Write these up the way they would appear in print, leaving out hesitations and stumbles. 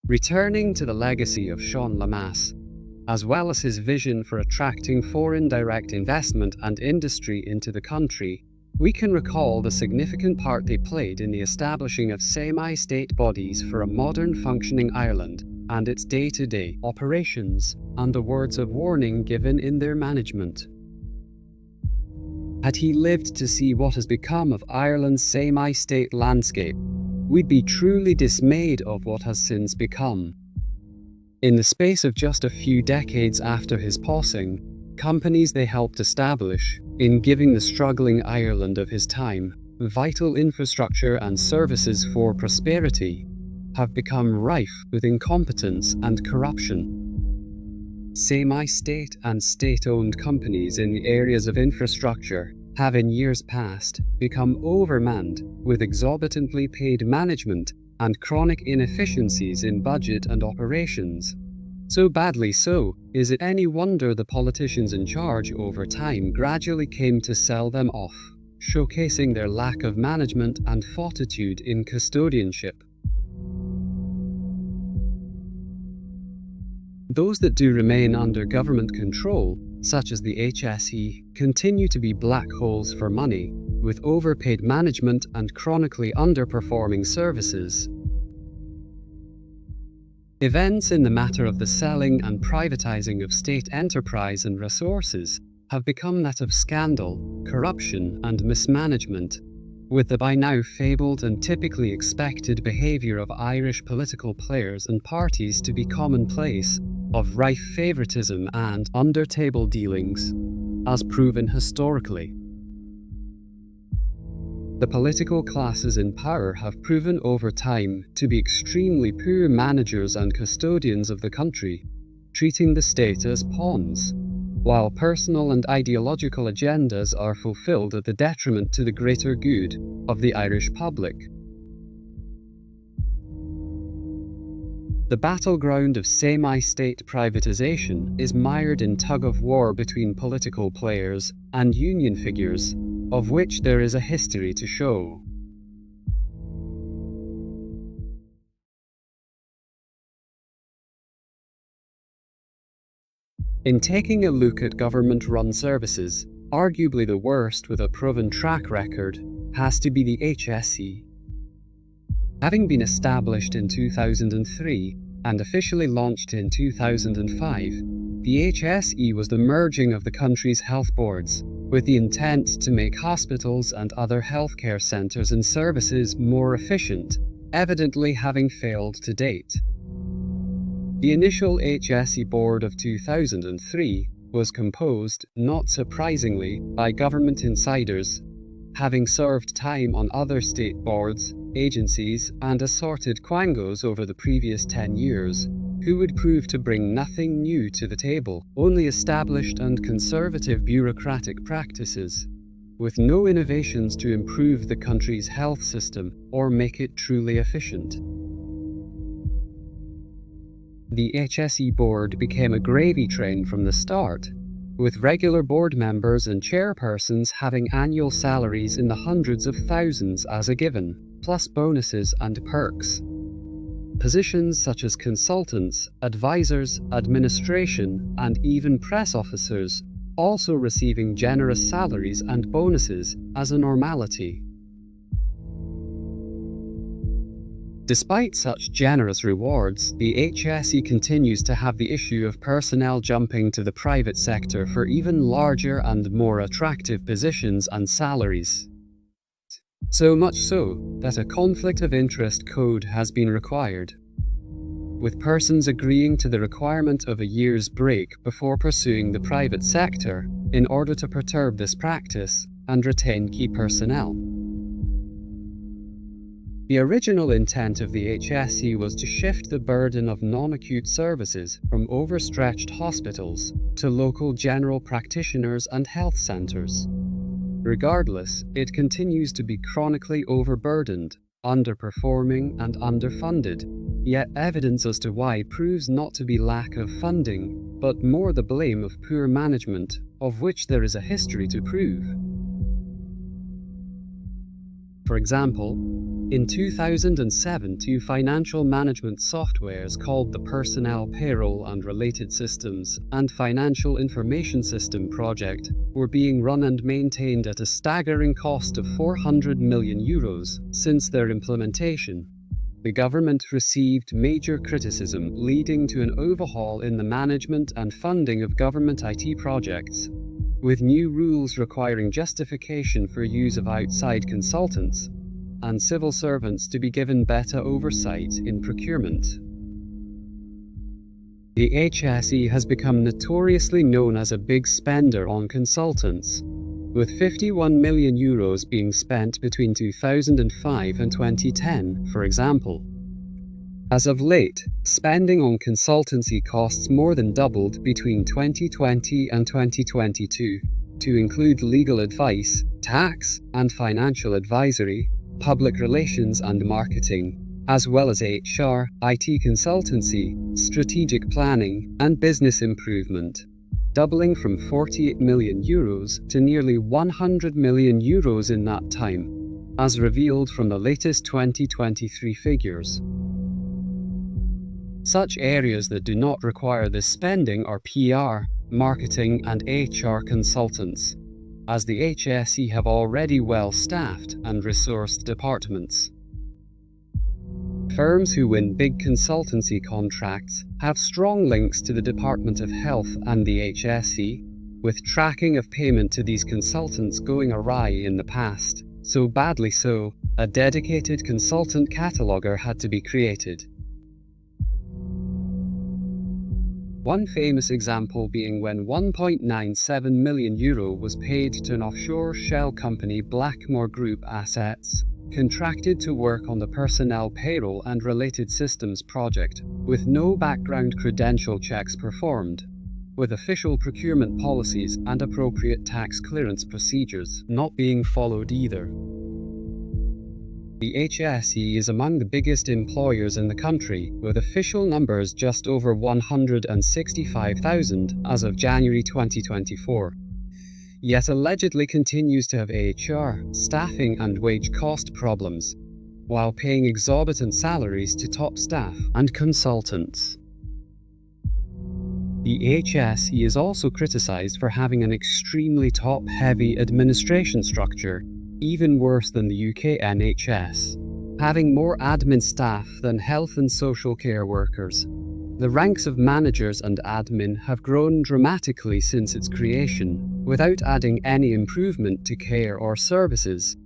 Returning to the legacy of Sean Lemass, as well as his vision for attracting foreign direct investment and industry into the country, we can recall the significant part they played in the establishing of semi-state bodies for a modern functioning Ireland and its day-to-day operations, and the words of warning given in their management. Had he lived to see what has become of Ireland's semi-state landscape, we'd be truly dismayed of what has since become. In the space of just a few decades after his passing, companies they helped establish, in giving the struggling Ireland of his time vital infrastructure and services for prosperity, have become rife with incompetence and corruption. Semi-state and state-owned companies in the areas of infrastructure have in years past become overmanned with exorbitantly paid management and chronic inefficiencies in budget and operations. So badly so, is it any wonder the politicians in charge over time gradually came to sell them off, showcasing their lack of management and fortitude in custodianship. Those that do remain under government control, such as the HSE, continue to be black holes for money, with overpaid management and chronically underperforming services. Events in the matter of the selling and privatising of state enterprise and resources have become that of scandal, corruption and mismanagement, with the by now fabled and typically expected behaviour of Irish political players and parties to be commonplace, of rife favouritism and under-table dealings, as proven historically. The political classes in power have proven over time to be extremely poor managers and custodians of the country, treating the state as pawns, while personal and ideological agendas are fulfilled at the detriment to the greater good of the Irish public. The battleground of semi-state privatisation is mired in tug-of-war between political players and union figures, of which there is a history to show. In taking a look at government-run services, arguably the worst with a proven track record has to be the HSE. Having been established in 2003 and officially launched in 2005, the HSE was the merging of the country's health boards, with the intent to make hospitals and other healthcare centres and services more efficient, evidently having failed to date. The initial HSE board of 2003 was composed, not surprisingly, by government insiders, having served time on other state boards, agencies, and assorted Quangos over the previous 10 years, who would prove to bring nothing new to the table, only established and conservative bureaucratic practices, with no innovations to improve the country's health system or make it truly efficient. The HSE board became a gravy train from the start, with regular board members and chairpersons having annual salaries in the hundreds of thousands as a given, plus bonuses and perks. Positions such as consultants, advisors, administration, and even press officers also receiving generous salaries and bonuses as a normality. Despite such generous rewards, the HSE continues to have the issue of personnel jumping to the private sector for even larger and more attractive positions and salaries. So much so that a conflict of interest code has been required, with persons agreeing to the requirement of a year's break before pursuing the private sector in order to perturb this practice and retain key personnel. The original intent of the HSE was to shift the burden of non-acute services from overstretched hospitals to local general practitioners and health centres. Regardless, it continues to be chronically overburdened, underperforming and underfunded, yet evidence as to why proves not to be lack of funding, but more the blame of poor management, of which there is a history to prove. For example, In 2007, two financial management softwares called the Personnel Payroll and Related Systems and Financial Information System project were being run and maintained at a staggering cost of €400 million since their implementation. The government received major criticism, leading to an overhaul in the management and funding of government IT projects, with new rules requiring justification for use of outside consultants and civil servants to be given better oversight in procurement. The HSE has become notoriously known as a big spender on consultants, with €51 million being spent between 2005 and 2010, for example. As of late, spending on consultancy costs more than doubled between 2020 and 2022, to include legal advice, tax and financial advisory, public relations and marketing, as well as HR, IT consultancy, strategic planning, and business improvement, doubling from €48 million to nearly €100 million in that time, as revealed from the latest 2023 figures. Such areas that do not require this spending are PR, marketing, and HR consultants, as the HSE have already well-staffed and resourced departments. Firms who win big consultancy contracts have strong links to the Department of Health and the HSE, with tracking of payment to these consultants going awry in the past, so badly so, a dedicated consultant cataloger had to be created. One famous example being when €1.97 million was paid to an offshore shell company, Blackmore Group Assets, contracted to work on the Personnel Payroll and Related Systems project, with no background credential checks performed, with official procurement policies and appropriate tax clearance procedures not being followed either. The HSE is among the biggest employers in the country, with official numbers just over 165,000 as of January 2024. Yet allegedly continues to have HR, staffing and wage cost problems, while paying exorbitant salaries to top staff and consultants. The HSE is also criticised for having an extremely top-heavy administration structure, even worse than the UK NHS, having more admin staff than health and social care workers. The ranks of managers and admin have grown dramatically since its creation, without adding any improvement to care or services.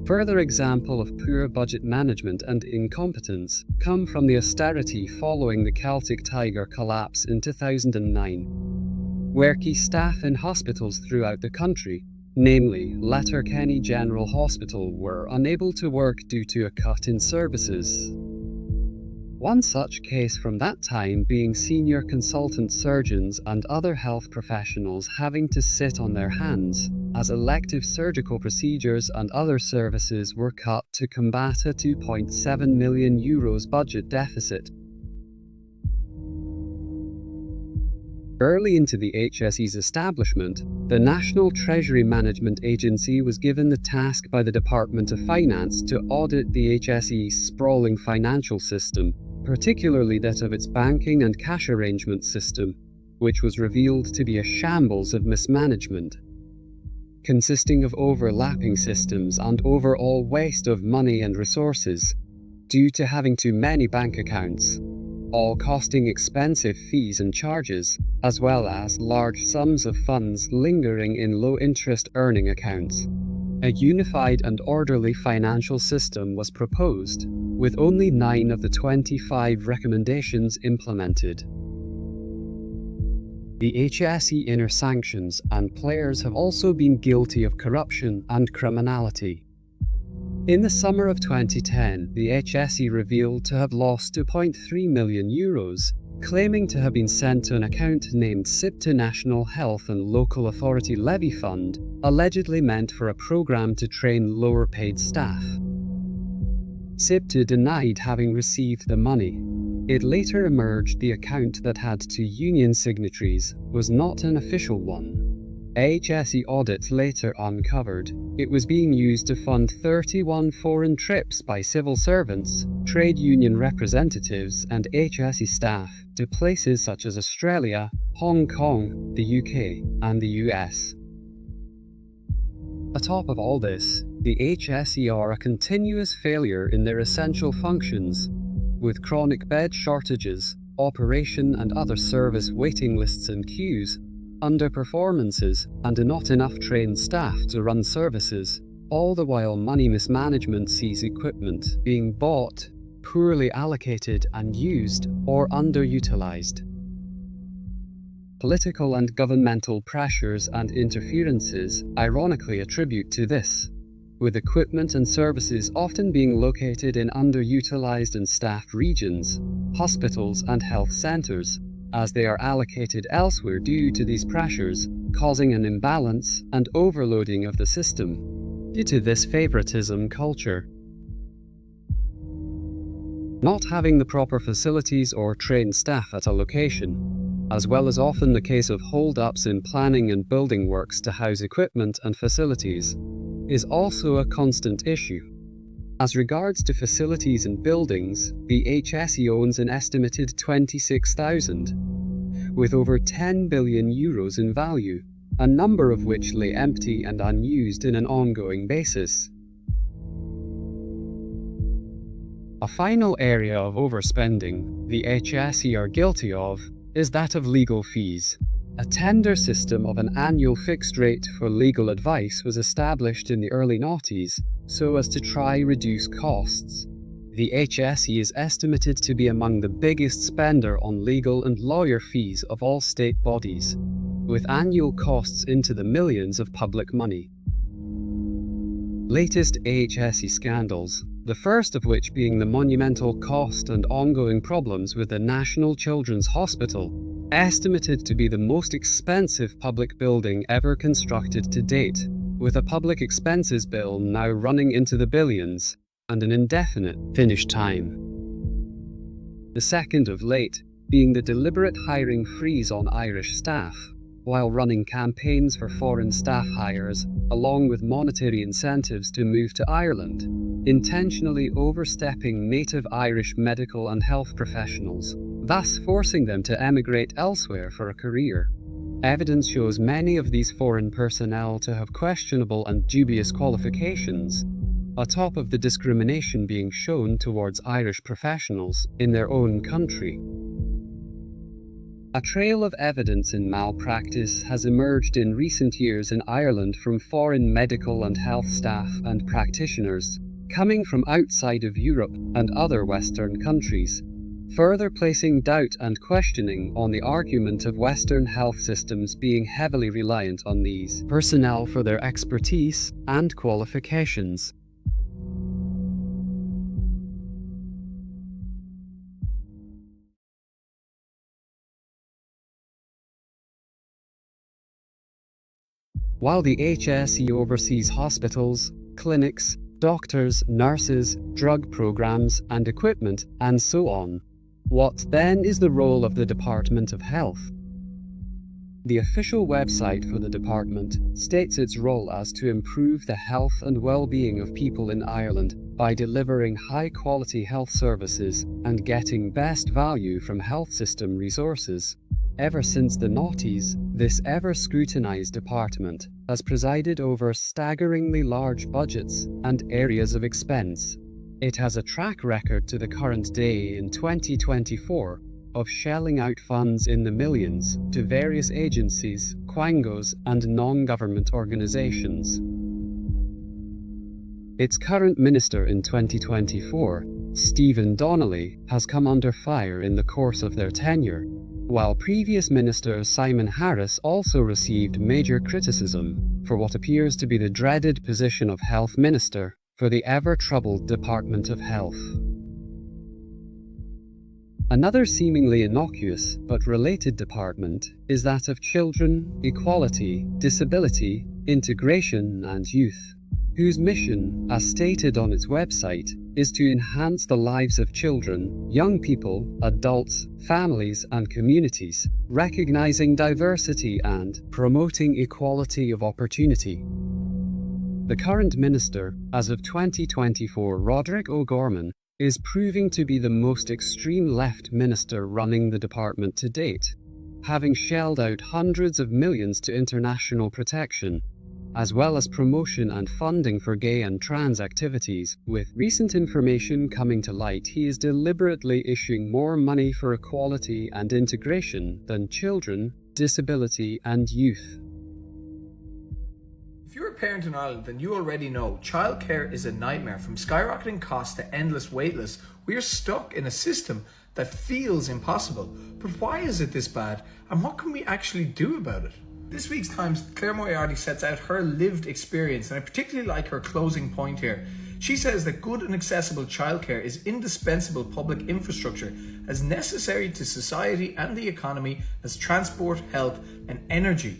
Further example of poor budget management and incompetence come from the austerity following the Celtic Tiger collapse in 2009, where key staff in hospitals throughout the country, namely Letterkenny General Hospital, were unable to work due to a cut in services. One such case from that time being senior consultant surgeons and other health professionals having to sit on their hands, as elective surgical procedures and other services were cut to combat a €2.7 million budget deficit. Early into the HSE's establishment, the National Treasury Management Agency was given the task by the Department of Finance to audit the HSE's sprawling financial system, particularly that of its banking and cash arrangement system, which was revealed to be a shambles of mismanagement, consisting of overlapping systems and overall waste of money and resources, due to having too many bank accounts, all costing expensive fees and charges, as well as large sums of funds lingering in low-interest earning accounts. A unified and orderly financial system was proposed, with only 9 of the 25 recommendations implemented. The HSE inner sanctions and players have also been guilty of corruption and criminality. In the summer of 2010, the HSE revealed to have lost €2.3 million, claiming to have been sent to an account named SIPTA National Health and Local Authority Levy Fund, allegedly meant for a program to train lower-paid staff. SIPTA denied having received the money. It later emerged the account that had 2 union signatories was not an official one. HSE audit later uncovered it was being used to fund 31 foreign trips by civil servants, trade union representatives, and HSE staff to places such as Australia, Hong Kong, the UK, and the US. Atop of all this, the HSE are a continuous failure in their essential functions, with chronic bed shortages, operation and other service waiting lists and queues, underperformances, and not enough trained staff to run services, all the while money mismanagement sees equipment being bought, poorly allocated and used, or underutilized. Political and governmental pressures and interferences ironically attribute to this, with equipment and services often being located in underutilized and staffed regions, hospitals and health centers, as they are allocated elsewhere due to these pressures, causing an imbalance and overloading of the system. Due to this favoritism culture, not having the proper facilities or trained staff at a location, as well as often the case of hold-ups in planning and building works to house equipment and facilities, is also a constant issue. As regards to facilities and buildings, the HSE owns an estimated 26,000, with over 10 billion euros in value, a number of which lay empty and unused in an ongoing basis. A final area of overspending the HSE are guilty of is that of legal fees. A tender system of an annual fixed rate for legal advice was established in the early noughties so as to try reduce costs. The HSE is estimated to be among the biggest spender on legal and lawyer fees of all state bodies, with annual costs into the millions of public money. Latest HSE scandals, the first of which being the monumental cost and ongoing problems with the National Children's Hospital, estimated to be the most expensive public building ever constructed to date, with a public expenses bill now running into the billions and an indefinite finish time. The second of late being the deliberate hiring freeze on Irish staff, while running campaigns for foreign staff hires, along with monetary incentives to move to Ireland, intentionally overstepping native Irish medical and health professionals, thus forcing them to emigrate elsewhere for a career. Evidence shows many of these foreign personnel to have questionable and dubious qualifications, atop of the discrimination being shown towards Irish professionals in their own country. A trail of evidence in malpractice has emerged in recent years in Ireland from foreign medical and health staff and practitioners coming from outside of Europe and other Western countries, further placing doubt and questioning on the argument of Western health systems being heavily reliant on these personnel for their expertise and qualifications. While the HSE oversees hospitals, clinics, doctors, nurses, drug programs, and equipment, and so on, what then is the role of the Department of Health? The official website for the department states its role as to improve the health and well-being of people in Ireland by delivering high-quality health services and getting best value from health system resources. Ever since the noughties, this ever-scrutinized department has presided over staggeringly large budgets and areas of expense. It has a track record to the current day in 2024 of shelling out funds in the millions to various agencies, Quangos, and non-government organizations. Its current minister in 2024, Stephen Donnelly, has come under fire in the course of their tenure, while previous Minister Simon Harris also received major criticism for what appears to be the dreaded position of Health Minister for the ever-troubled Department of Health. Another seemingly innocuous but related department is that of Children, Equality, Disability, Integration and Youth. whose mission, as stated on its website, is to enhance the lives of children, young people, adults, families, and communities, recognizing diversity and promoting equality of opportunity. The current minister, as of 2024, Roderick O'Gorman, is proving to be the most extreme left minister running the department to date, having shelled out hundreds of millions to international protection, as well as promotion and funding for gay and trans activities. With recent information coming to light, he is deliberately issuing more money for equality and integration than children, disability, and youth. If you're a parent in Ireland, then you already know childcare is a nightmare. From skyrocketing costs to endless wait lists, we are stuck in a system that feels impossible. But why is it this bad, and what can we actually do about it? This week's Times, Claire Moriarty sets out her lived experience, and I particularly like her closing point here. She says that good and accessible childcare is indispensable public infrastructure, as necessary to society and the economy as transport, health, and energy.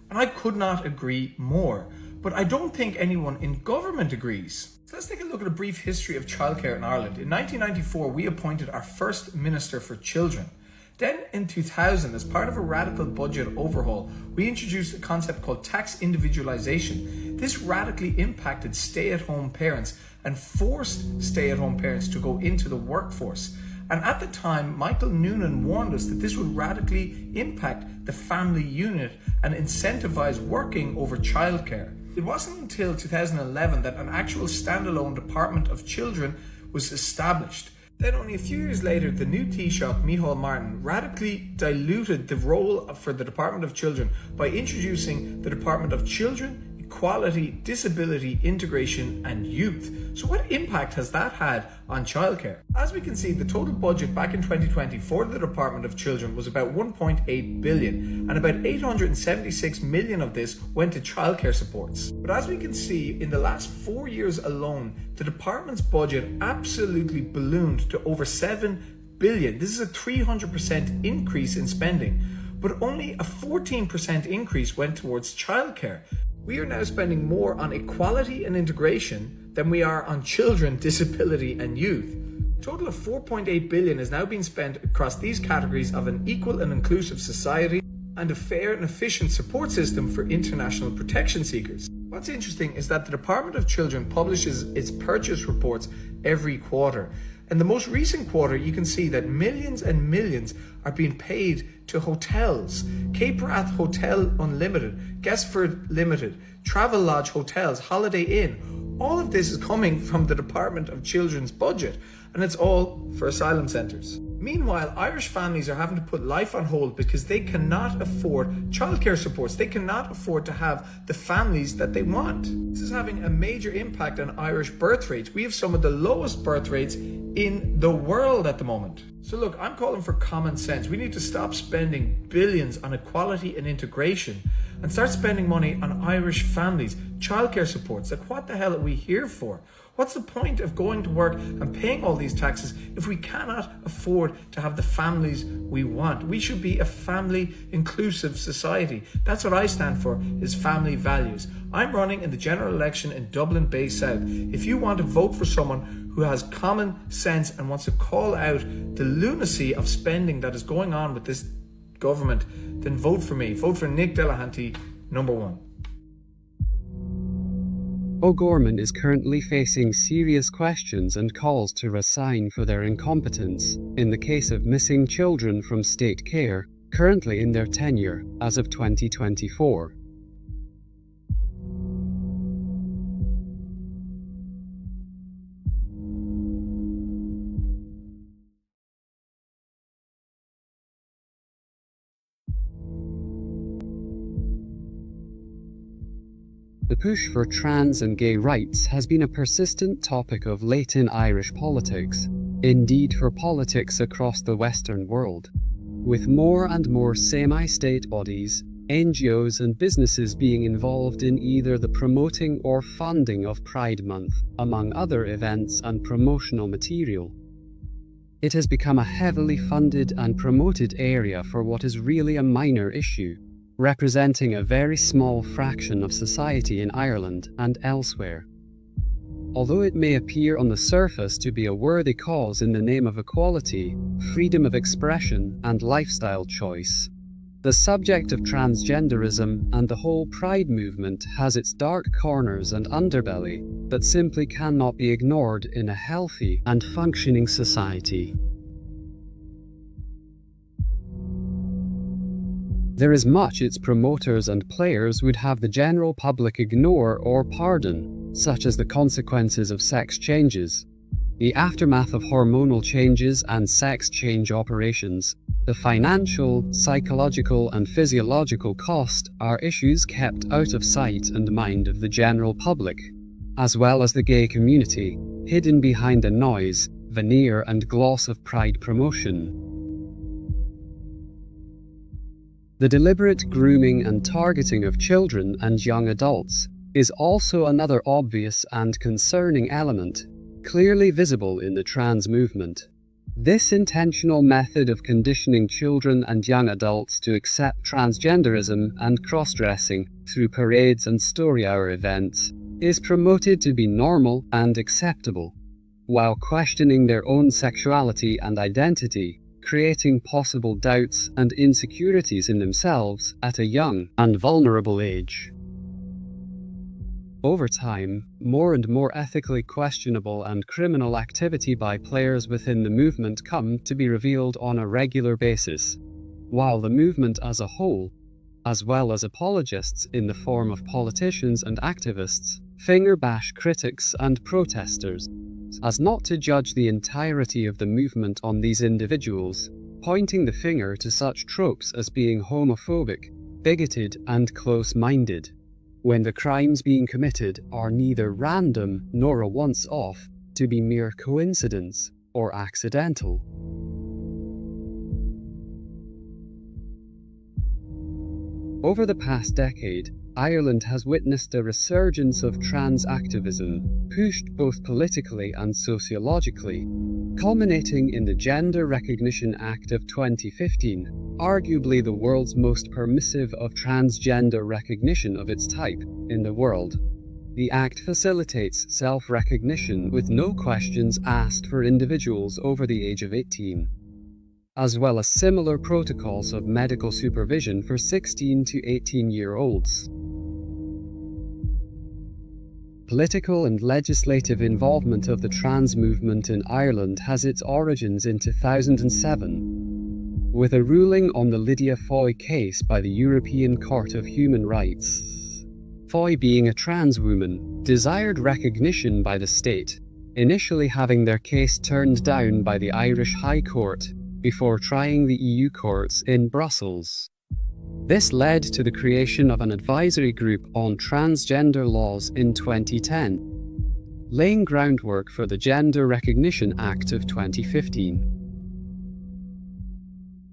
And I could not agree more, but I don't think anyone in government agrees. So let's take a look at a brief history of childcare in Ireland. In 1994, we appointed our first Minister for Children. Then in 2000, as part of a radical budget overhaul, we introduced a concept called tax individualisation. This radically impacted stay-at-home parents and forced stay-at-home parents to go into the workforce. And at the time, Michael Noonan warned us that this would radically impact the family unit and incentivise working over childcare. It wasn't until 2011 that an actual standalone Department of Children was established. Then only a few years later, the new Taoiseach, Micheál Martin, radically diluted the role for the Department of Children by introducing the Department of Children, Equality, Disability, Integration and Youth. So what impact has that had on childcare? As we can see, the total budget back in 2020 for the Department of Children was about 1.8 billion, and about 876 million of this went to childcare supports. But as we can see, in the last 4 years alone, the department's budget absolutely ballooned to over 7 billion. This is a 300% increase in spending, but only a 14% increase went towards childcare. We are now spending more on equality and integration than we are on children, disability and youth. A total of 4.8 billion is now being spent across these categories of an equal and inclusive society and a fair and efficient support system for international protection seekers. What's interesting is that the Department of Children publishes its purchase reports every quarter. In the most recent quarter, you can see that millions and millions are being paid to hotels. Cape Wrath Hotel Unlimited, Guestford Limited, Travel Lodge Hotels, Holiday Inn. All of this is coming from the Department of Children's budget, and it's all for asylum centres. Meanwhile, Irish families are having to put life on hold because they cannot afford childcare supports. They cannot afford to have the families that they want. This is having a major impact on Irish birth rates. We have some of the lowest birth rates in the world at the moment. So look, I'm calling for common sense. We need to stop spending billions on equality and integration and start spending money on Irish families, childcare supports. Like, what the hell are we here for? What's the point of going to work and paying all these taxes if we cannot afford to have the families we want? We should be a family inclusive society. That's what I stand for, is family values. I'm running in the general election in Dublin Bay South. If you want to vote for someone who has common sense and wants to call out the lunacy of spending that is going on with this government, then vote for me. Vote for Nick Delahanty, number 1. O'Gorman is currently facing serious questions and calls to resign for their incompetence in the case of missing children from state care, currently in their tenure as of 2024. The push for trans and gay rights has been a persistent topic of late in Irish politics, indeed for politics across the Western world, with more and more semi-state bodies, NGOs and businesses being involved in either the promoting or funding of Pride Month, among other events and promotional material. It has become a heavily funded and promoted area for what is really a minor issue, representing a very small fraction of society in Ireland and elsewhere. Although it may appear on the surface to be a worthy cause in the name of equality, freedom of expression, and lifestyle choice, the subject of transgenderism and the whole Pride movement has its dark corners and underbelly that simply cannot be ignored in a healthy and functioning society. There is much its promoters and players would have the general public ignore or pardon, such as the consequences of sex changes, the aftermath of hormonal changes and sex change operations. The financial, psychological, and physiological cost are issues kept out of sight and mind of the general public, as well as the gay community, hidden behind the noise, veneer, and gloss of pride promotion. The deliberate grooming and targeting of children and young adults is also another obvious and concerning element, clearly visible in the trans movement. This intentional method of conditioning children and young adults to accept transgenderism and cross-dressing through parades and story hour events is promoted to be normal and acceptable, while questioning their own sexuality and identity, creating possible doubts and insecurities in themselves at a young and vulnerable age. Over time, more and more ethically questionable and criminal activity by players within the movement come to be revealed on a regular basis, while the movement as a whole, as well as apologists in the form of politicians and activists, finger-bash critics and protesters, as not to judge the entirety of the movement on these individuals, pointing the finger to such tropes as being homophobic, bigoted, and close-minded, when the crimes being committed are neither random nor a once-off, to be mere coincidence or accidental. Over the past decade, Ireland has witnessed a resurgence of trans activism, pushed both politically and sociologically, culminating in the Gender Recognition Act of 2015, arguably the world's most permissive of transgender recognition of its type in the world. The Act facilitates self-recognition with no questions asked for individuals over the age of 18. As well as similar protocols of medical supervision for 16 to 18-year-olds. Political and legislative involvement of the trans movement in Ireland has its origins in 2007, with a ruling on the Lydia Foy case by the European Court of Human Rights. Foy, being a trans woman, desired recognition by the state, initially having their case turned down by the Irish High Court, before trying the EU courts in Brussels. This led to the creation of an advisory group on transgender laws in 2010, laying groundwork for the Gender Recognition Act of 2015.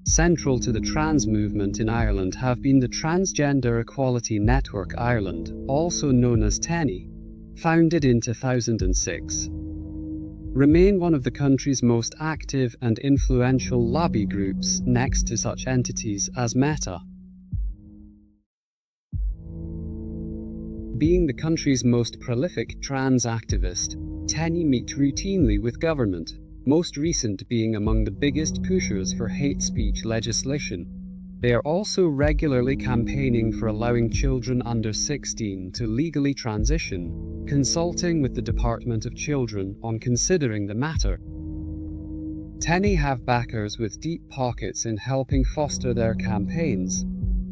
Central to the trans movement in Ireland have been the Transgender Equality Network Ireland, also known as TENI, founded in 2006. Remain one of the country's most active and influential lobby groups next to such entities as Meta. Being the country's most prolific trans activist, TENI meet routinely with government, most recent being among the biggest pushers for hate speech legislation. They are also regularly campaigning for allowing children under 16 to legally transition, consulting with the Department of Children on considering the matter. TENI have backers with deep pockets in helping foster their campaigns,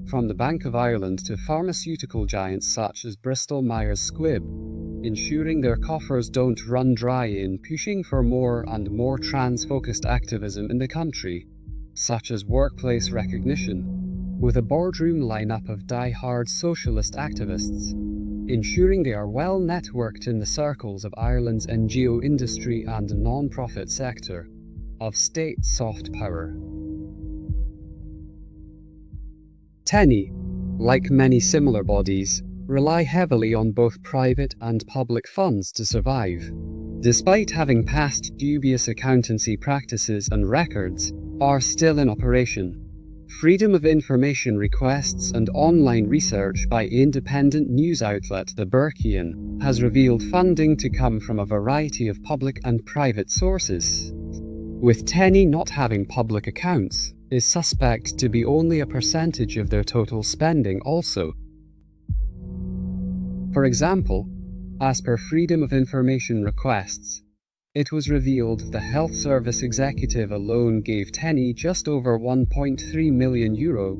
from the Bank of Ireland to pharmaceutical giants such as Bristol Myers Squibb, ensuring their coffers don't run dry in pushing for more and more trans-focused activism in the country, such as workplace recognition, with a boardroom lineup of die-hard socialist activists, ensuring they are well networked in the circles of Ireland's NGO industry and non-profit sector, of state soft power. TENI, like many similar bodies, rely heavily on both private and public funds to survive. Despite having past dubious accountancy practices and records, are still in operation. Freedom of information requests and online research by independent news outlet The Berkeian has revealed funding to come from a variety of public and private sources, with TENI not having public accounts is suspect to be only a percentage of their total spending also. For example, as per Freedom of Information requests, it was revealed the Health Service Executive alone gave TENI just over €1.3 million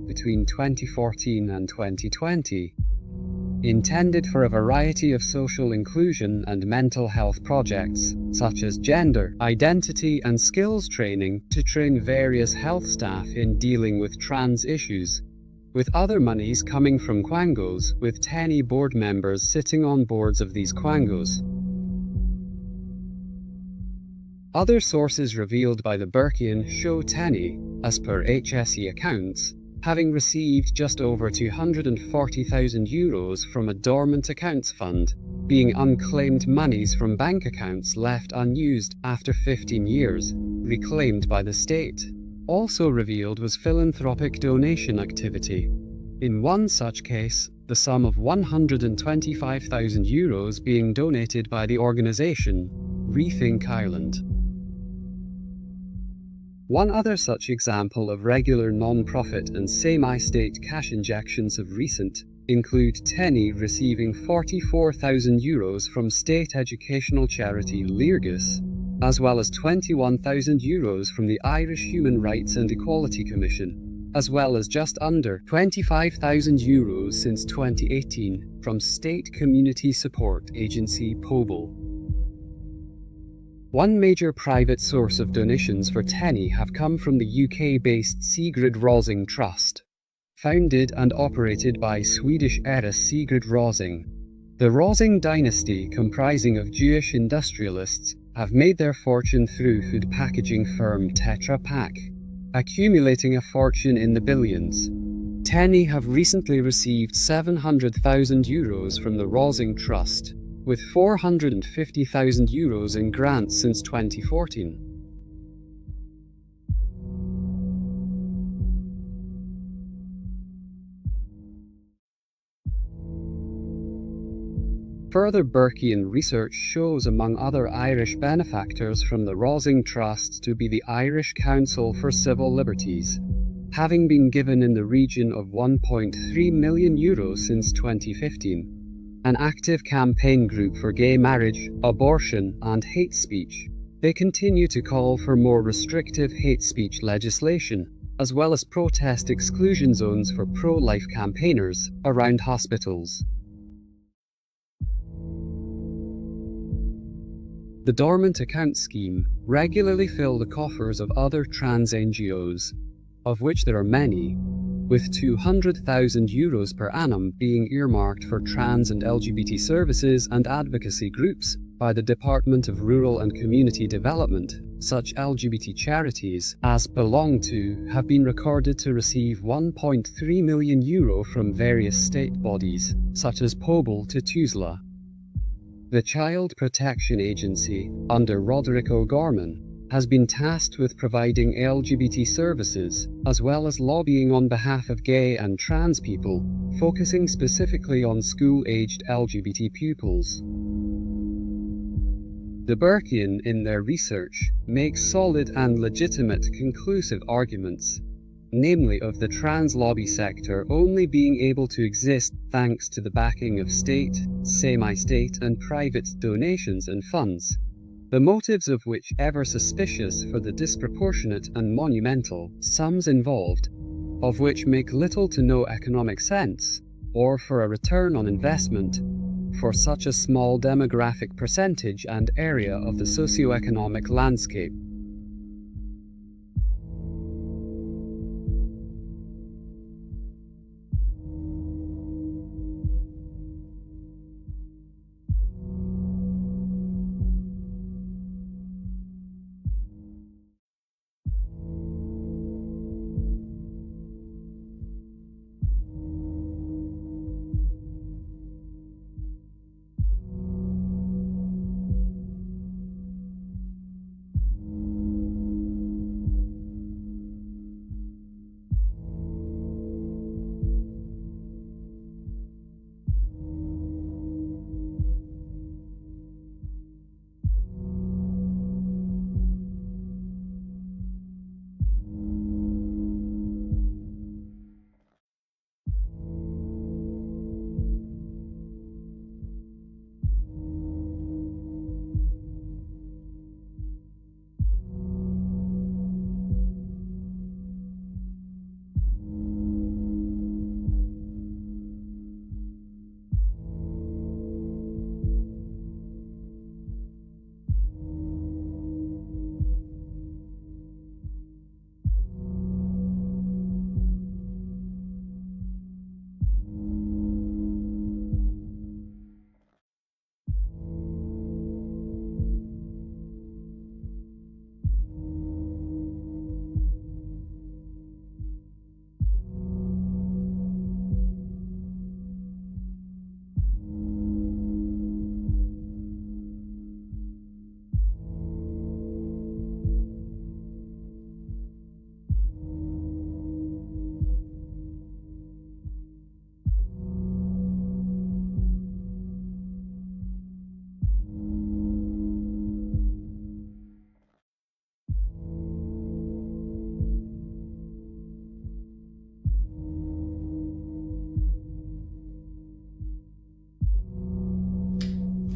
between 2014 and 2020, intended for a variety of social inclusion and mental health projects, such as gender, identity and skills training to train various health staff in dealing with trans issues, with other monies coming from Quangos, with TENI board members sitting on boards of these Quangos. Other sources revealed by the Burkean show TENI, as per HSE accounts, having received just over €240,000 from a dormant accounts fund, being unclaimed monies from bank accounts left unused after 15 years, reclaimed by the state. Also revealed was philanthropic donation activity. In one such case, the sum of €125,000 being donated by the organisation Rethink Ireland. One other such example of regular non-profit and semi-state cash injections of recent include TENI receiving €44,000 from state educational charity Legalised, as well as €21,000 from the Irish Human Rights and Equality Commission, as well as just under €25,000 since 2018 from state community support agency POBL. One major private source of donations for TENI have come from the UK-based Sigrid Rosing Trust, founded and operated by Swedish heiress Sigrid Rosing. The Rosing dynasty, comprising of Jewish industrialists, have made their fortune through food packaging firm Tetra Pak, accumulating a fortune in the billions. TENI have recently received €700,000 from the Rosing Trust, with €450,000 in grants since 2014. Further Burkean research shows among other Irish benefactors from the Rosing Trust to be the Irish Council for Civil Liberties, having been given in the region of €1.3 million since 2015. An active campaign group for gay marriage, abortion, and hate speech. They continue to call for more restrictive hate speech legislation, as well as protest exclusion zones for pro-life campaigners around hospitals. The dormant account scheme regularly fill the coffers of other trans NGOs, of which there are many, with €200,000 per annum being earmarked for trans and LGBT services and advocacy groups by the Department of Rural and Community Development. Such LGBT charities as Belong To have been recorded to receive €1.3 million from various state bodies, such as POBL to TUSLA. The Child Protection Agency, under Roderick O'Gorman, has been tasked with providing LGBT services, as well as lobbying on behalf of gay and trans people, focusing specifically on school-aged LGBT pupils. The Burkean, in their research, makes solid and legitimate conclusive arguments, namely of the trans lobby sector only being able to exist thanks to the backing of state, semi-state and private donations and funds, the motives of which ever suspicious for the disproportionate and monumental sums involved, of which make little to no economic sense, or for a return on investment, for such a small demographic percentage and area of the socio-economic landscape.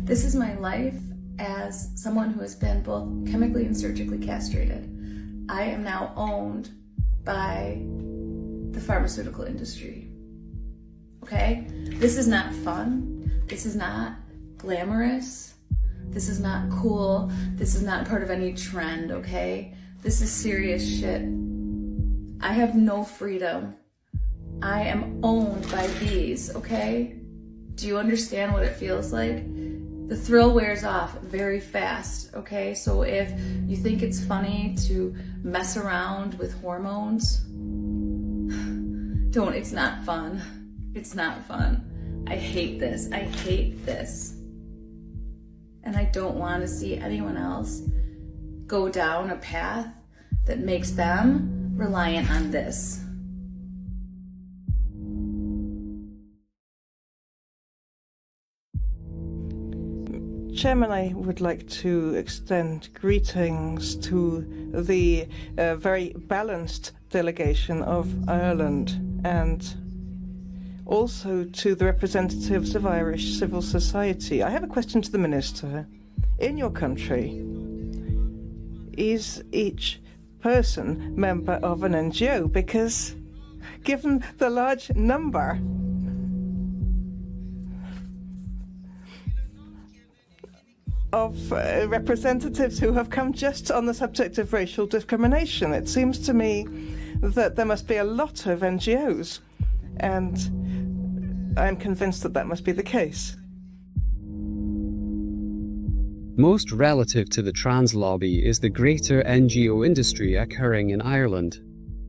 This is my life as someone who has been both chemically and surgically castrated. I am now owned by the pharmaceutical industry. Okay? This is not fun. This is not glamorous. This is not cool. This is not part of any trend, okay? This is serious shit. I have no freedom. I am owned by these, okay? Do you understand what it feels like? The thrill wears off very fast, okay? So if you think it's funny to mess around with hormones, don't, it's not fun. It's not fun. I hate this. I hate this. And I don't want to see anyone else go down a path that makes them reliant on this. Chairman, I would like to extend greetings to the very balanced delegation of Ireland and also to the representatives of Irish civil society. I have a question to the Minister. In your country, is each person member of an NGO? Because given the large number of representatives who have come just on the subject of racial discrimination, it seems to me that there must be a lot of NGOs, and I'm convinced that that must be the case. Most relative to the trans lobby is the greater NGO industry occurring in Ireland.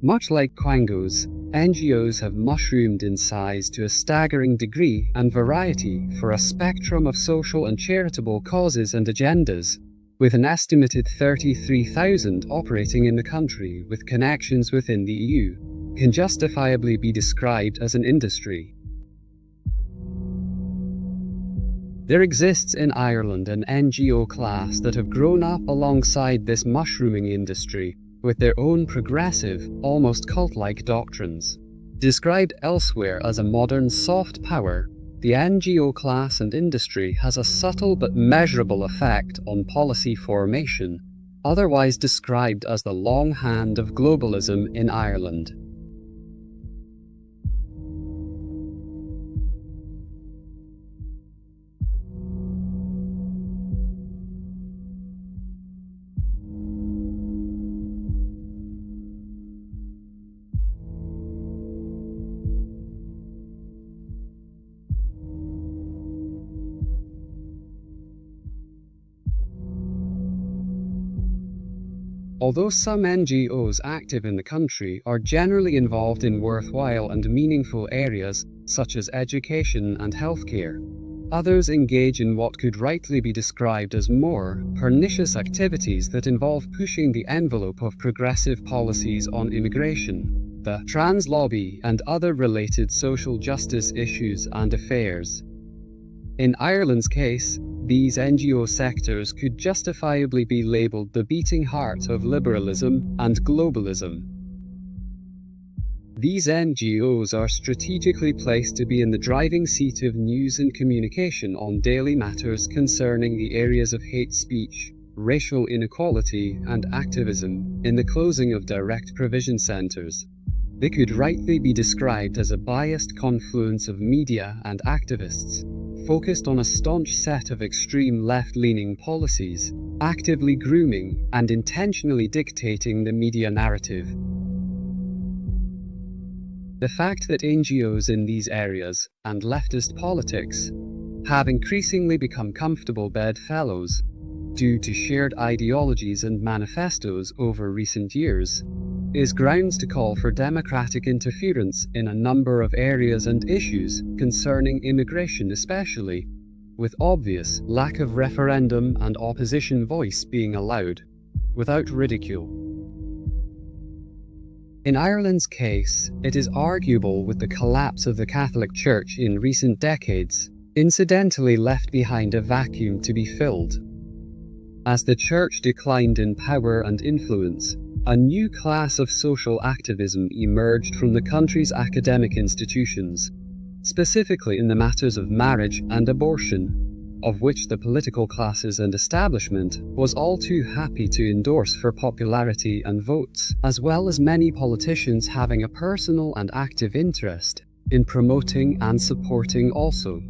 Much like Quangos, NGOs have mushroomed in size to a staggering degree and variety for a spectrum of social and charitable causes and agendas, with an estimated 33,000 operating in the country with connections within the EU, can justifiably be described as an industry. There exists in Ireland an NGO class that have grown up alongside this mushrooming industry, with their own progressive, almost cult-like doctrines. Described elsewhere as a modern soft power, the NGO class and industry has a subtle but measurable effect on policy formation, otherwise described as the long hand of globalism in Ireland. Although some NGOs active in the country are generally involved in worthwhile and meaningful areas such as education and healthcare, others engage in what could rightly be described as more pernicious activities that involve pushing the envelope of progressive policies on immigration, the trans lobby, and other related social justice issues and affairs. In Ireland's case, these NGO sectors could justifiably be labelled the beating heart of liberalism and globalism. These NGOs are strategically placed to be in the driving seat of news and communication on daily matters concerning the areas of hate speech, racial inequality, and activism in the closing of direct provision centres. They could rightly be described as a biased confluence of media and activists, focused on a staunch set of extreme left-leaning policies, actively grooming and intentionally dictating the media narrative. The fact that NGOs in these areas, and leftist politics, have increasingly become comfortable bedfellows, due to shared ideologies and manifestos over recent years, is grounds to call for democratic interference in a number of areas and issues concerning immigration especially, with obvious lack of referendum and opposition voice being allowed, without ridicule. In Ireland's case, it is arguable with the collapse of the Catholic Church in recent decades, incidentally left behind a vacuum to be filled. As the Church declined in power and influence, a new class of social activism emerged from the country's academic institutions, specifically in the matters of marriage and abortion. of which the political classes and establishment was all too happy to endorse for popularity and votes, as well as many politicians having a personal and active interest in promoting and supporting also.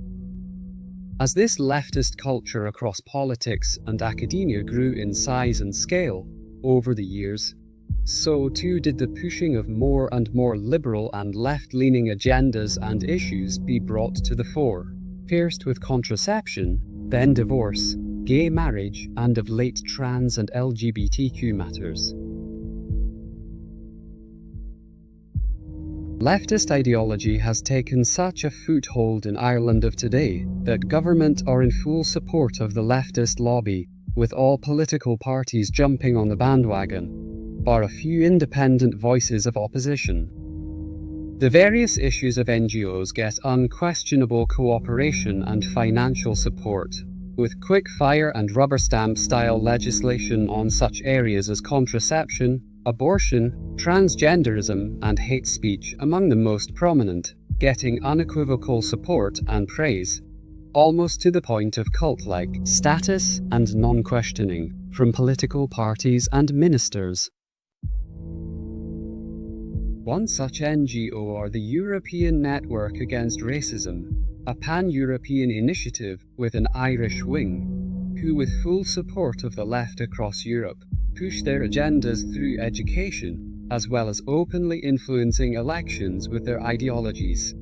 As this leftist culture across politics and academia grew in size and scale over the years, so too did the pushing of more and more liberal and left-leaning agendas and issues be brought to the fore, first with contraception, then divorce, gay marriage, and of late trans and LGBTQ matters. Leftist ideology has taken such a foothold in Ireland of today that government are in full support of the leftist lobby, with all political parties jumping on the bandwagon, bar a few independent voices of opposition. The various issues of NGOs get unquestionable cooperation and financial support, with quick-fire and rubber-stamp-style legislation on such areas as contraception, abortion, transgenderism, and hate speech among the most prominent, getting unequivocal support and praise, almost to the point of cult-like status and non-questioning from political parties and ministers. One such NGO are the European Network Against Racism, a pan-European initiative with an Irish wing, who with full support of the left across Europe, push their agendas through education, as well as openly influencing elections with their ideologies,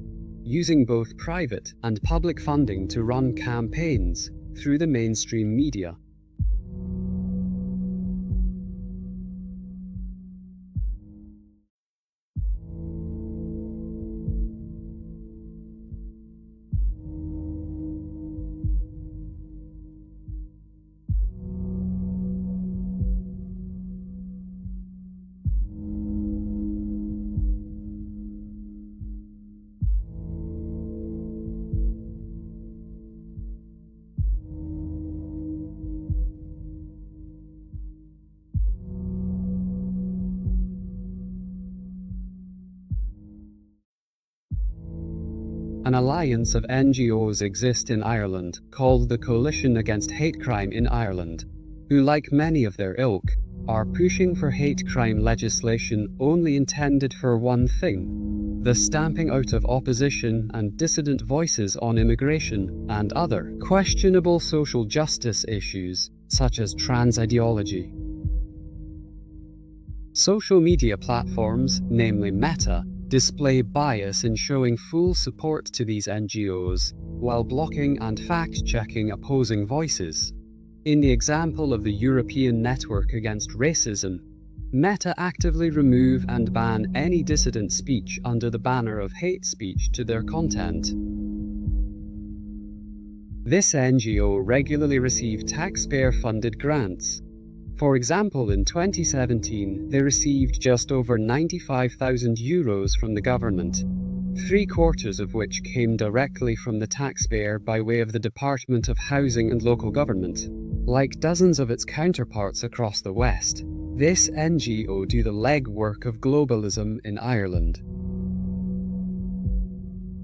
using both private and public funding to run campaigns through the mainstream media. An alliance of NGOs exist in Ireland called the Coalition Against Hate Crime in Ireland, who, like many of their ilk, are pushing for hate crime legislation only intended for one thing: the stamping out of opposition and dissident voices on immigration and other questionable social justice issues, such as trans ideology. Social media platforms, namely Meta, display bias in showing full support to these NGOs, while blocking and fact-checking opposing voices. In the example of the European Network Against Racism, Meta actively remove and ban any dissident speech under the banner of hate speech to their content. This NGO regularly receives taxpayer-funded grants. For example, in 2017, they received just over €95,000 from the government, 3/4 of which came directly from the taxpayer by way of the Department of Housing and Local Government. Like dozens of its counterparts across the West, this NGO do the legwork of globalism in Ireland.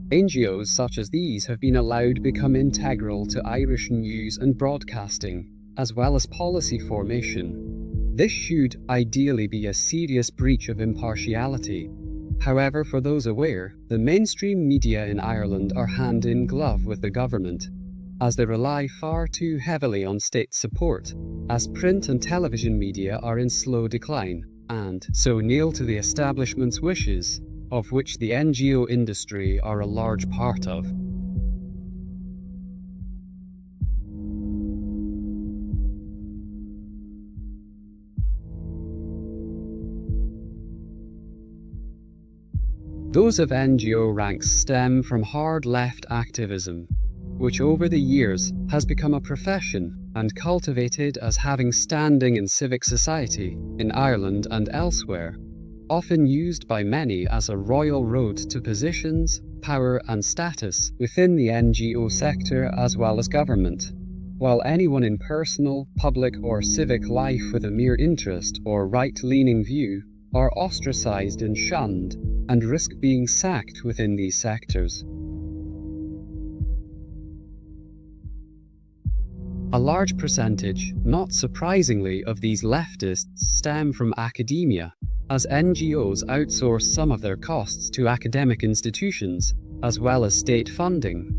NGOs such as these have been allowed to become integral to Irish news and broadcasting, as well as policy formation. This should ideally be a serious breach of impartiality. However, for those aware, the mainstream media in Ireland are hand in glove with the government, as they rely far too heavily on state support, as print and television media are in slow decline, and so kneel to the establishment's wishes, of which the NGO industry are a large part of. Those of NGO ranks stem from hard left activism, which over the years has become a profession and cultivated as having standing in civic society in Ireland and elsewhere, often used by many as a royal road to positions, power and status within the NGO sector as well as government, while anyone in personal, public or civic life with a mere interest or right-leaning view are ostracized and shunned and risk being sacked within these sectors. A large percentage, not surprisingly, of these leftists stem from academia, as NGOs outsource some of their costs to academic institutions, as well as state funding.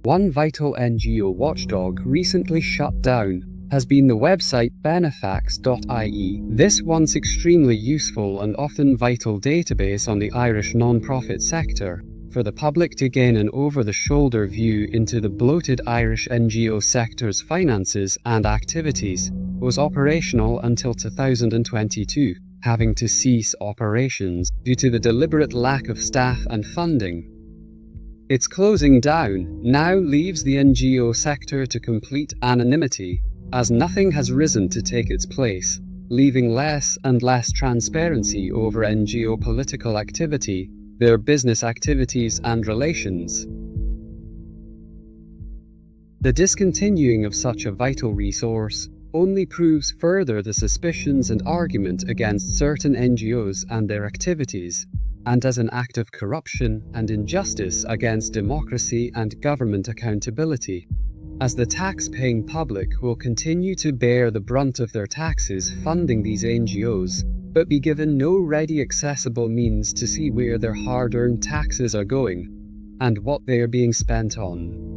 One vital NGO watchdog recently shut down has been the website benefax.ie. This once extremely useful and often vital database on the Irish non-profit sector for the public to gain an over-the-shoulder view into the bloated Irish NGO sector's finances and activities, was operational until 2022, having to cease operations due to the deliberate lack of staff and funding. Its closing down now leaves the NGO sector to complete anonymity, as nothing has risen to take its place, leaving less and less transparency over NGO political activity, their business activities and relations. The discontinuing of such a vital resource only proves further the suspicions and argument against certain NGOs and their activities, and as an act of corruption and injustice against democracy and government accountability, as the tax-paying public will continue to bear the brunt of their taxes funding these NGOs, but be given no ready accessible means to see where their hard-earned taxes are going, and what they are being spent on.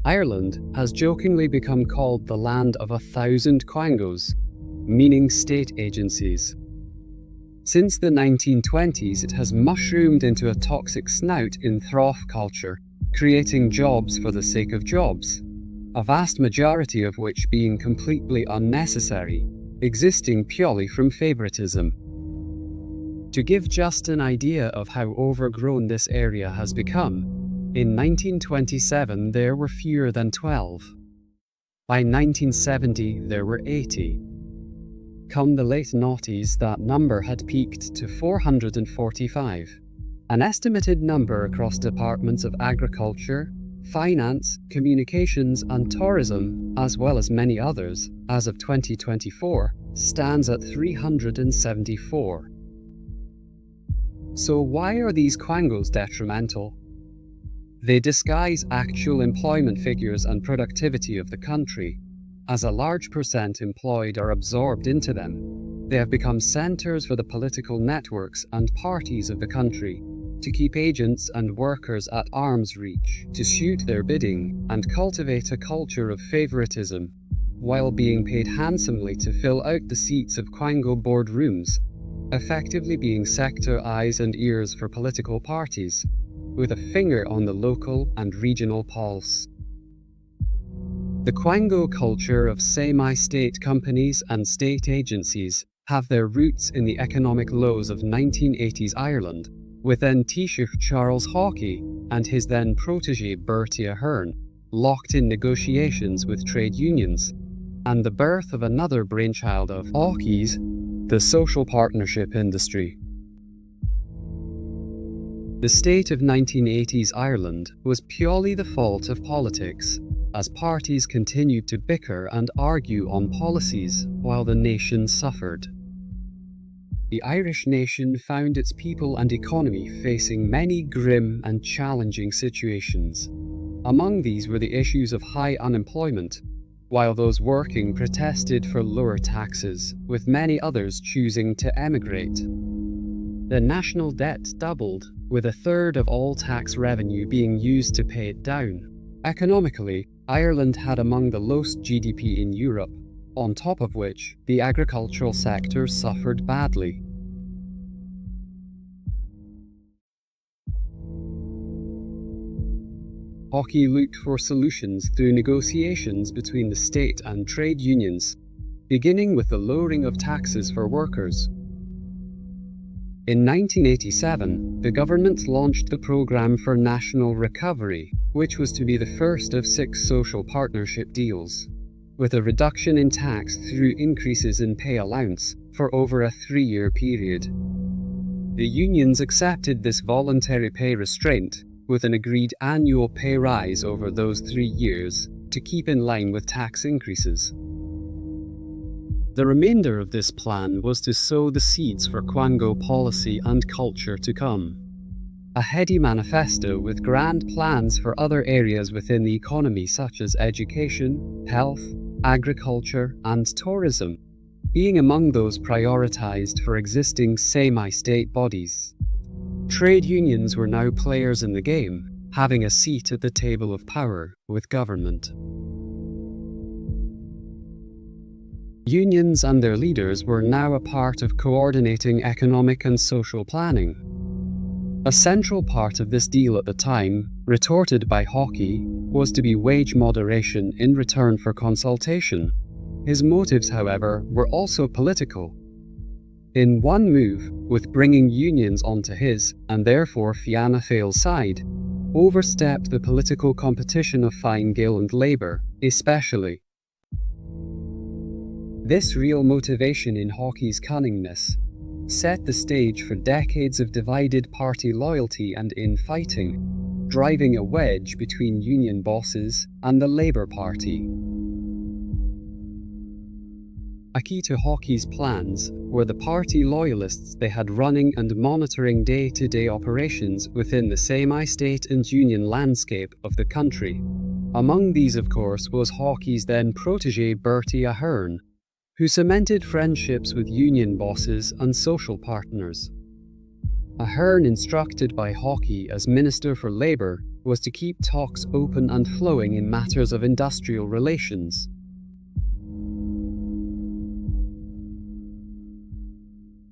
Ireland has jokingly become called the land of 1,000 Quangos, meaning state agencies. Since the 1920s, it has mushroomed into a toxic snout in throth culture, creating jobs for the sake of jobs, a vast majority of which being completely unnecessary, existing purely from favoritism. To give just an idea of how overgrown this area has become, in 1927 there were fewer than 12. By 1970 there were 80. Come the late noughties, that number had peaked to 445. An estimated number across departments of agriculture, finance, communications and tourism, as well as many others, as of 2024, stands at 374. So why are these Quangos detrimental? They disguise actual employment figures and productivity of the country, as a large percent employed are absorbed into them. They have become centres for the political networks and parties of the country, to keep agents and workers at arm's reach, to suit their bidding, and cultivate a culture of favouritism, while being paid handsomely to fill out the seats of Quango boardrooms, effectively being sector eyes and ears for political parties, with a finger on the local and regional pulse. The Quango culture of semi-state companies and state agencies have their roots in the economic lows of 1980s Ireland, with then Taoiseach Charles Haughey and his then protege Bertie Ahern locked in negotiations with trade unions, and the birth of another brainchild of Haughey's, the social partnership industry. The state of 1980s Ireland was purely the fault of politics, as parties continued to bicker and argue on policies while the nation suffered. The Irish nation found its people and economy facing many grim and challenging situations. Among these were the issues of high unemployment, while those working protested for lower taxes, with many others choosing to emigrate. The national debt doubled, with a third of all tax revenue being used to pay it down. Economically, Ireland had among the lowest GDP in Europe, on top of which the agricultural sector suffered badly. Hockey looked for solutions through negotiations between the state and trade unions, beginning with the lowering of taxes for workers. In 1987, the government launched the Programme for National Recovery, which was to be the first of 6 social partnership deals, with a reduction in tax through increases in pay allowance for over a 3-year period. The unions accepted this voluntary pay restraint, with an agreed annual pay rise over those 3 years to keep in line with tax increases. The remainder of this plan was to sow the seeds for Quango policy and culture to come. A heady manifesto with grand plans for other areas within the economy such as education, health, agriculture, and tourism, being among those prioritised for existing semi-state bodies. Trade unions were now players in the game, having a seat at the table of power with government. Unions and their leaders were now a part of coordinating economic and social planning. A central part of this deal at the time, retorted by Hockey, was to be wage moderation in return for consultation. His motives, however, were also political. In one move, with bringing unions onto his, and therefore Fianna Fáil's side, overstepped the political competition of Fine Gael and Labour, especially. This real motivation in Hockey's cunningness set the stage for decades of divided party loyalty and infighting, driving a wedge between union bosses and the Labour Party. A key to Hockey's plans were the party loyalists they had running and monitoring day-to-day operations within the semi-state and union landscape of the country. Among these, of course, was Hockey's then protege Bertie Ahern, who cemented friendships with union bosses and social partners. Ahern, instructed by Hockey as Minister for Labour, was to keep talks open and flowing in matters of industrial relations.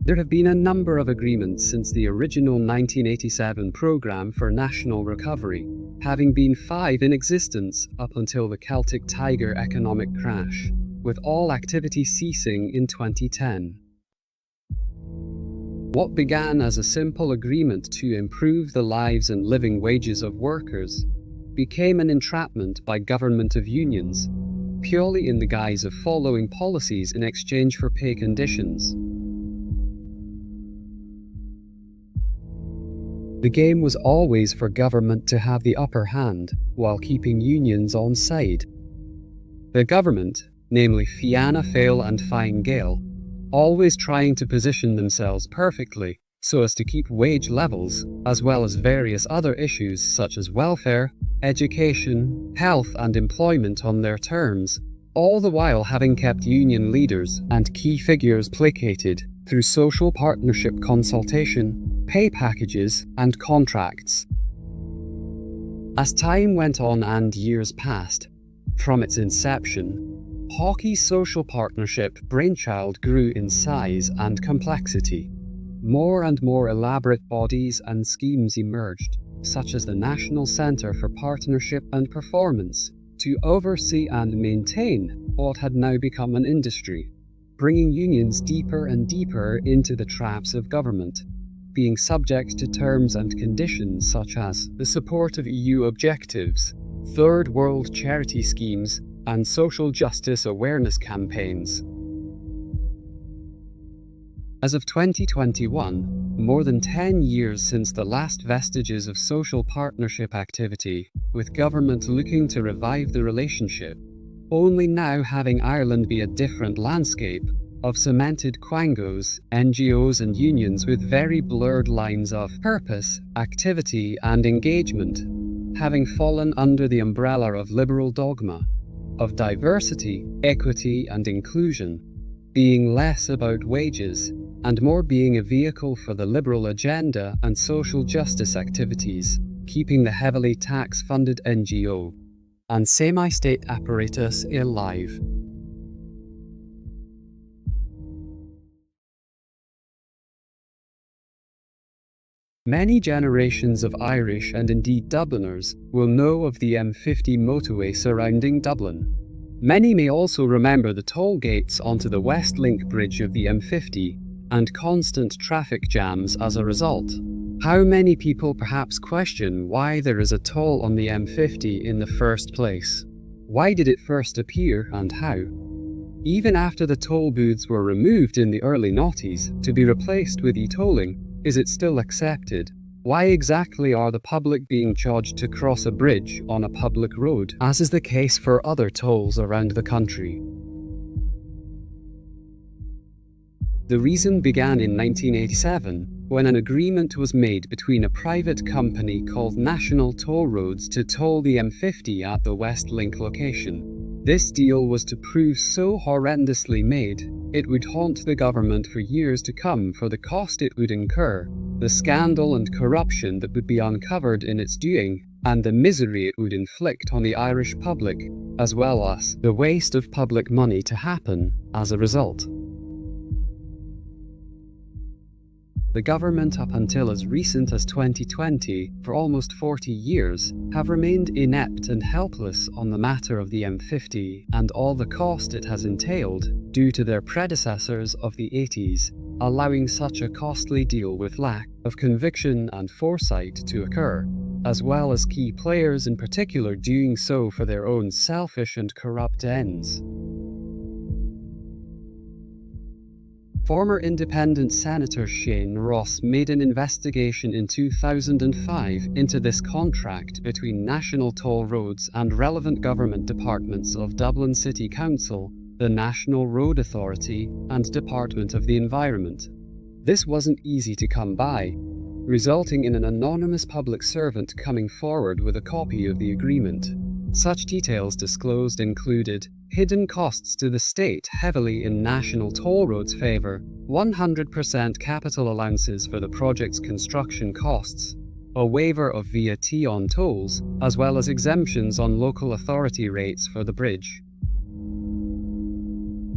There have been a number of agreements since the original 1987 Programme for National Recovery, having been 5 in existence up until the Celtic Tiger economic crash, with all activity ceasing in 2010. What began as a simple agreement to improve the lives and living wages of workers became an entrapment by government of unions, purely in the guise of following policies in exchange for pay conditions. The game was always for government to have the upper hand, while keeping unions on side. The government, namely Fianna Fáil and Fine Gael, always trying to position themselves perfectly so as to keep wage levels, as well as various other issues such as welfare, education, health and employment on their terms, all the while having kept union leaders and key figures placated through social partnership consultation, pay packages, and contracts. As time went on and years passed, from its inception, Hockey's social partnership brainchild grew in size and complexity. More and more elaborate bodies and schemes emerged, such as the National Centre for Partnership and Performance, to oversee and maintain what had now become an industry, bringing unions deeper and deeper into the traps of government, being subject to terms and conditions such as the support of EU objectives, third world charity schemes, and social justice awareness campaigns. As of 2021, more than 10 years since the last vestiges of social partnership activity, with government looking to revive the relationship, only now having Ireland be a different landscape of cemented Quangos, NGOs and unions with very blurred lines of purpose, activity and engagement, having fallen under the umbrella of liberal dogma. of diversity, equity, and inclusion, being less about wages and more being a vehicle for the liberal agenda and social justice activities, keeping the heavily tax-funded NGO and semi-state apparatus alive. Many generations of Irish and indeed Dubliners will know of the M50 motorway surrounding Dublin. Many may also remember the toll gates onto the West Link bridge of the M50 and constant traffic jams as a result. How many people perhaps question why there is a toll on the M50 in the first place? Why did it first appear and how? Even after the toll booths were removed in the early noughties to be replaced with e-tolling, is it still accepted? Why exactly are the public being charged to cross a bridge on a public road, as is the case for other tolls around the country? The reason began in 1987, when an agreement was made between a private company called National Toll Roads to toll the M50 at the West Link location. This deal was to prove so horrendously made, it would haunt the government for years to come for the cost it would incur, the scandal and corruption that would be uncovered in its doing, and the misery it would inflict on the Irish public, as well as the waste of public money to happen as a result. The government up until as recent as 2020, for almost 40 years, have remained inept and helpless on the matter of the M50 and all the cost it has entailed due to their predecessors of the 80s, allowing such a costly deal with lack of conviction and foresight to occur, as well as key players in particular doing so for their own selfish and corrupt ends. Former independent Senator Shane Ross made an investigation in 2005 into this contract between National Toll Roads and relevant government departments of Dublin City Council, the National Road Authority, and Department of the Environment. This wasn't easy to come by, resulting in an anonymous public servant coming forward with a copy of the agreement. Such details disclosed included hidden costs to the state heavily in National Toll Roads' favour, 100% capital allowances for the project's construction costs, a waiver of VAT on tolls, as well as exemptions on local authority rates for the bridge.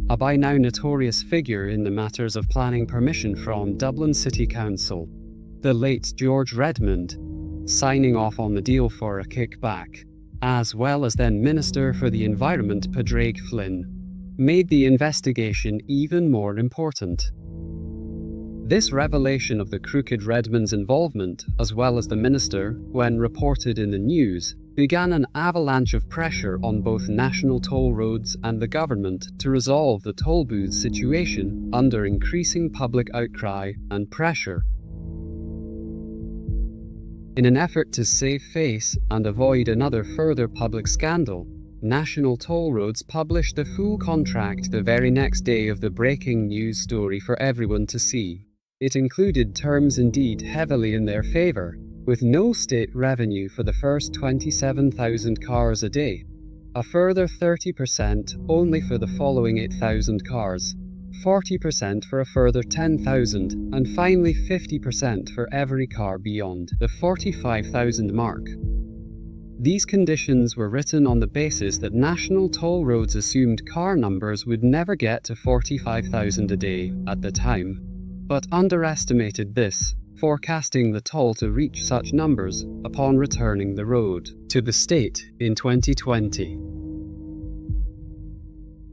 A by now notorious figure in the matters of planning permission from Dublin City Council, the late George Redmond, signing off on the deal for a kickback, as well as then Minister for the Environment Padraig Flynn, made the investigation even more important. This revelation of the crooked Redmond's involvement, as well as the Minister, when reported in the news, began an avalanche of pressure on both National Toll Roads and the government to resolve the toll booth situation under increasing public outcry and pressure. In an effort to save face and avoid another further public scandal, National Toll Roads published the full contract the very next day of the breaking news story for everyone to see. It included terms indeed heavily in their favour, with no state revenue for the first 27,000 cars a day, a further 30% only for the following 8,000 cars, 40% for a further 10,000, and finally 50% for every car beyond the 45,000 mark. These conditions were written on the basis that National Toll Roads assumed car numbers would never get to 45,000 a day at the time, but underestimated this, forecasting the toll to reach such numbers upon returning the road to the state in 2020.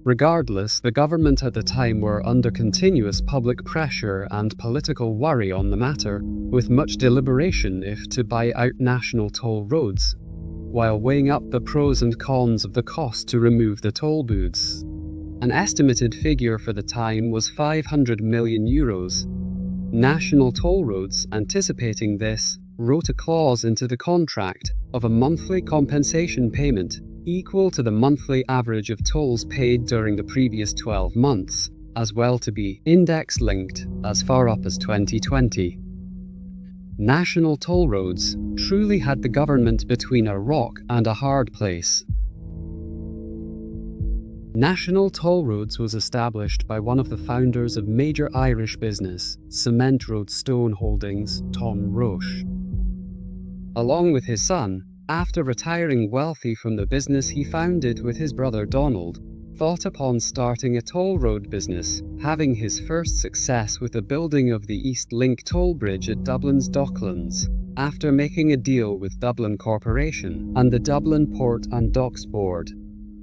Regardless, the government at the time were under continuous public pressure and political worry on the matter, with much deliberation if to buy out National Toll Roads, while weighing up the pros and cons of the cost to remove the toll booths. An estimated figure for the time was €500 million. National Toll Roads, anticipating this, wrote a clause into the contract of a monthly compensation payment equal to the monthly average of tolls paid during the previous 12 months, as well to be index-linked as far up as 2020. National Toll Roads truly had the government between a rock and a hard place. National Toll Roads was established by one of the founders of major Irish business, Cement Road Stone Holdings, Tom Roche. Along with his son, after retiring wealthy from the business he founded with his brother Donald, thought upon starting a toll road business, having his first success with the building of the East Link toll bridge at Dublin's Docklands, after making a deal with Dublin Corporation and the Dublin Port and Docks Board.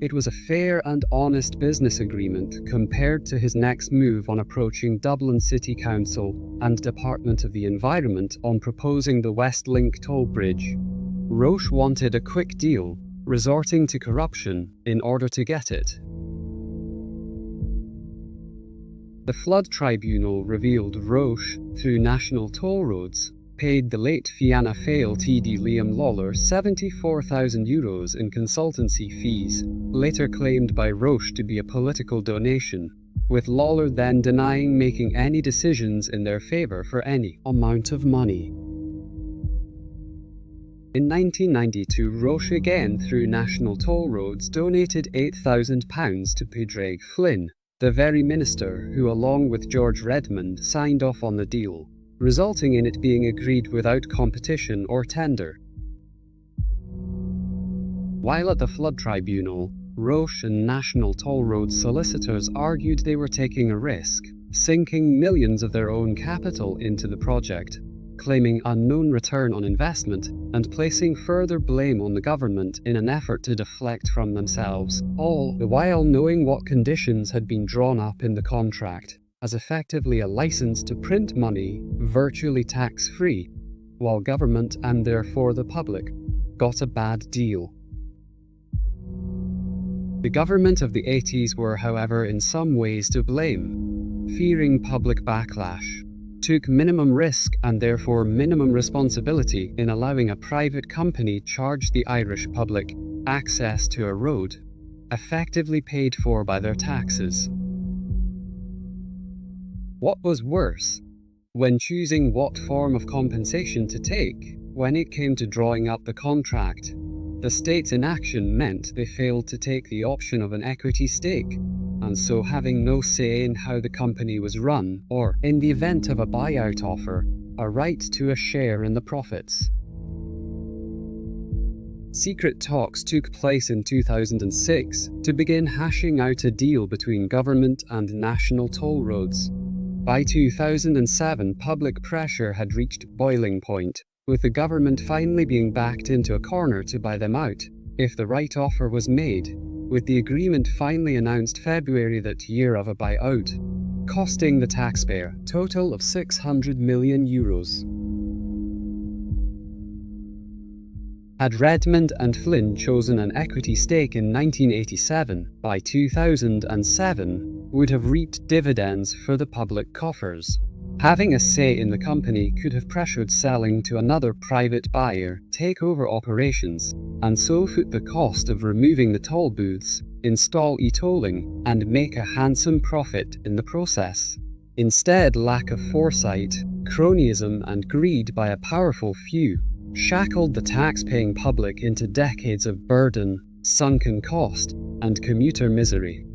It was a fair and honest business agreement compared to his next move on approaching Dublin City Council and Department of the Environment on proposing the West Link toll bridge. Roche wanted a quick deal, resorting to corruption in order to get it. The Flood Tribunal revealed Roche, through National Toll Roads, paid the late Fianna Fáil TD Liam Lawler €74,000 in consultancy fees, later claimed by Roche to be a political donation, with Lawler then denying making any decisions in their favour for any amount of money. In 1992, Roche again, through National Toll Roads, donated £8,000 to Padraig Flynn, the very minister who, along with George Redmond, signed off on the deal, resulting in it being agreed without competition or tender. While at the Flood Tribunal, Roche and National Toll Roads solicitors argued they were taking a risk, sinking millions of their own capital into the project, claiming unknown return on investment, and placing further blame on the government in an effort to deflect from themselves, all the while knowing what conditions had been drawn up in the contract, as effectively a license to print money, virtually tax-free, while government, and therefore the public, got a bad deal. The government of the 80s were, however, in some ways to blame, fearing public backlash, took minimum risk and therefore minimum responsibility in allowing a private company charge the Irish public access to a road, effectively paid for by their taxes. What was worse, when choosing what form of compensation to take, when it came to drawing up the contract, the state's inaction meant they failed to take the option of an equity stake, and so having no say in how the company was run, or, in the event of a buyout offer, a right to a share in the profits. Secret talks took place in 2006 to begin hashing out a deal between government and National Toll Roads. By 2007, public pressure had reached boiling point, with the government finally being backed into a corner to buy them out, if the right offer was made, with the agreement finally announced February that year of a buyout, costing the taxpayer a total of €600 million. Had Redmond and Flynn chosen an equity stake in 1987, by 2007, would have reaped dividends for the public coffers. Having a say in the company could have pressured selling to another private buyer, take over operations, and so foot the cost of removing the toll booths, install e-tolling, and make a handsome profit in the process. Instead, lack of foresight, cronyism, and greed by a powerful few shackled the tax-paying public into decades of burden, sunken cost, and commuter misery.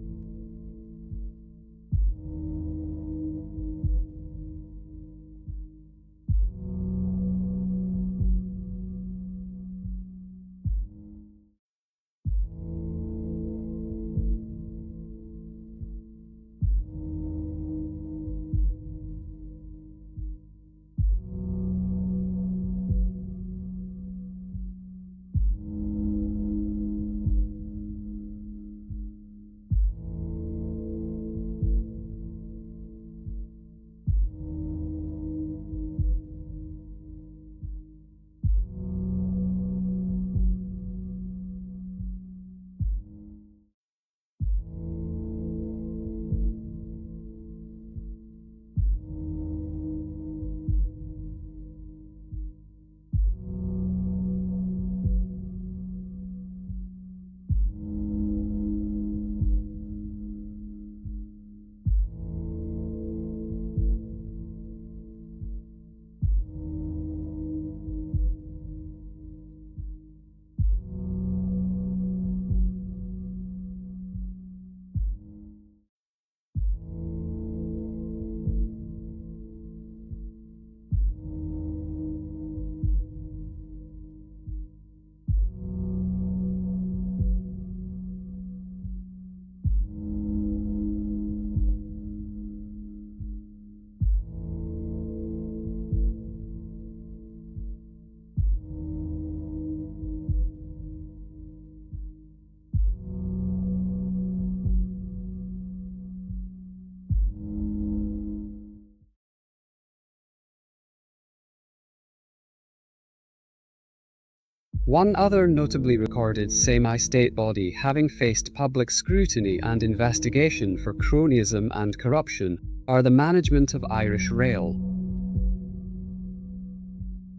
One other notably recorded semi-state body having faced public scrutiny and investigation for cronyism and corruption are the management of Irish Rail.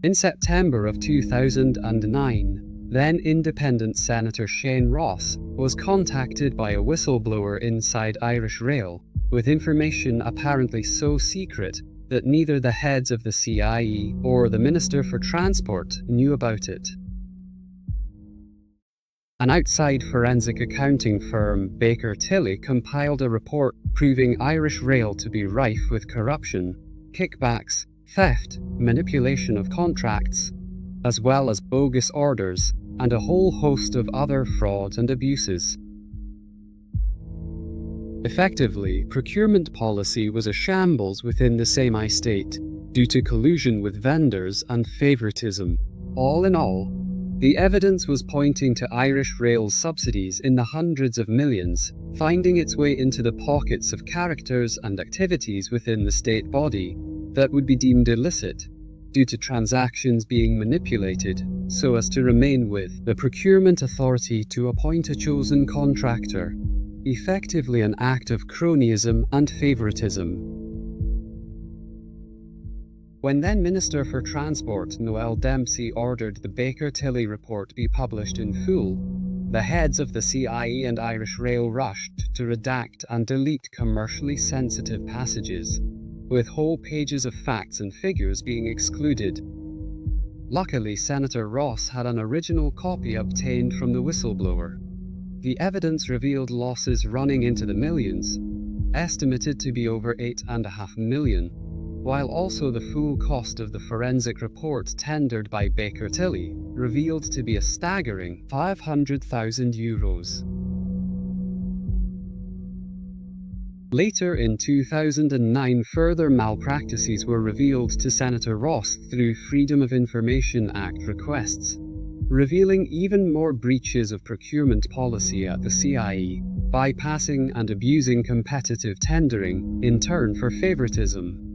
In September of 2009, then independent Senator Shane Ross was contacted by a whistleblower inside Irish Rail with information apparently so secret that neither the heads of the CIE or the Minister for Transport knew about it. An outside forensic accounting firm, Baker Tilly, compiled a report proving Irish Rail to be rife with corruption, kickbacks, theft, manipulation of contracts, as well as bogus orders, and a whole host of other fraud and abuses. Effectively, procurement policy was a shambles within the semi-state, due to collusion with vendors and favouritism. All in all, the evidence was pointing to Irish Rail's subsidies in the hundreds of millions, finding its way into the pockets of characters and activities within the state body that would be deemed illicit, due to transactions being manipulated so as to remain with the procurement authority to appoint a chosen contractor, effectively an act of cronyism and favouritism. When then Minister for Transport Noel Dempsey ordered the Baker Tilly report be published in full, the heads of the CIE and Irish Rail rushed to redact and delete commercially sensitive passages, with whole pages of facts and figures being excluded. Luckily, Senator Ross had an original copy obtained from the whistleblower. The evidence revealed losses running into the millions, estimated to be over $8.5 million, while also the full cost of the forensic report tendered by Baker Tilly revealed to be a staggering €500,000. Later in 2009, further malpractices were revealed to Senator Ross through Freedom of Information Act requests, revealing even more breaches of procurement policy at the CIE, bypassing and abusing competitive tendering in turn for favouritism.